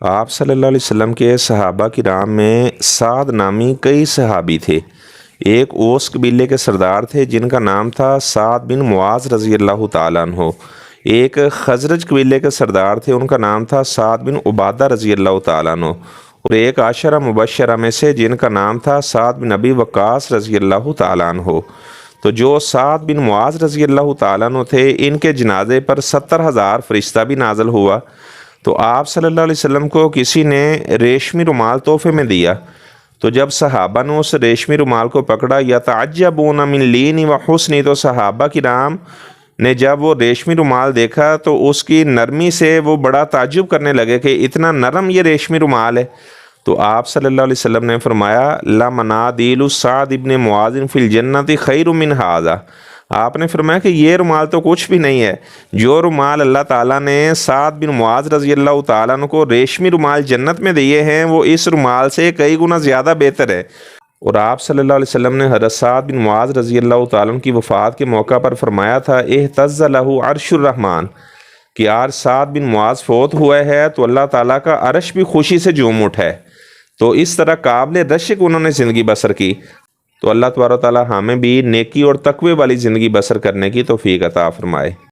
آپ صلی اللہ علیہ وسلم کے صحابہ کرام میں سعد نامی کئی صحابی تھے۔ ایک اوس قبیلے کے سردار تھے جن کا نام تھا سعد بن معاذ رضی اللہ تعالیٰ عنہ۔ ایک خزرج قبیلے کے سردار تھے، ان کا نام تھا سعد بن عبادہ رضی اللہ تعالیٰ عنہ۔ اور ایک عشرہ مبشرہ میں سے جن کا نام تھا سعد بن ابی وقاص رضی اللہ تعالیٰ عنہ۔ تو جو سعد بن معاذ رضی اللہ تعالیٰ عنہ تھے، ان کے جنازے پر 70,000 فرشتہ بھی نازل ہوا۔ تو آپ صلی اللہ علیہ وسلم کو کسی نے ریشمی رومال تحفے میں دیا، تو جب صحابہ نے اس ریشمی رومال کو پکڑا، یتعجبون من لین و حسنی، تو صحابہ کرام نے جب وہ ریشمی رومال دیکھا تو اس کی نرمی سے وہ بڑا تعجب کرنے لگے کہ اتنا نرم یہ ریشمی رومال ہے۔ تو آپ صلی اللہ علیہ وسلم نے فرمایا لمنادیل سعد ابن معاذ فی الجنت خیر من ھذا۔ آپ نے فرمایا کہ یہ رومال تو کچھ بھی نہیں ہے، جو رومال اللہ تعالیٰ نے سعد بن معاذ رضی اللہ تعالیٰ عنہ کو ریشمی رومال جنت میں دیے ہیں، وہ اس رومال سے کئی گنا زیادہ بہتر ہے۔ اور آپ صلی اللہ علیہ وسلم نے حضرت سعد بن معاذ رضی اللہ تعالیٰ عنہ کی وفات کے موقع پر فرمایا تھا اہتز لہ عرش الرحمن، کہ آج سعد بن معاذ فوت ہوا ہے تو اللہ تعالیٰ کا عرش بھی خوشی سے جھوم اٹھا ہے۔ تو اس طرح قابل رشک انہوں نے زندگی بسر کی۔ تو اللہ تبارک و تعالیٰ ہمیں بھی نیکی اور تقوی والی زندگی بسر کرنے کی توفیق عطا فرمائے۔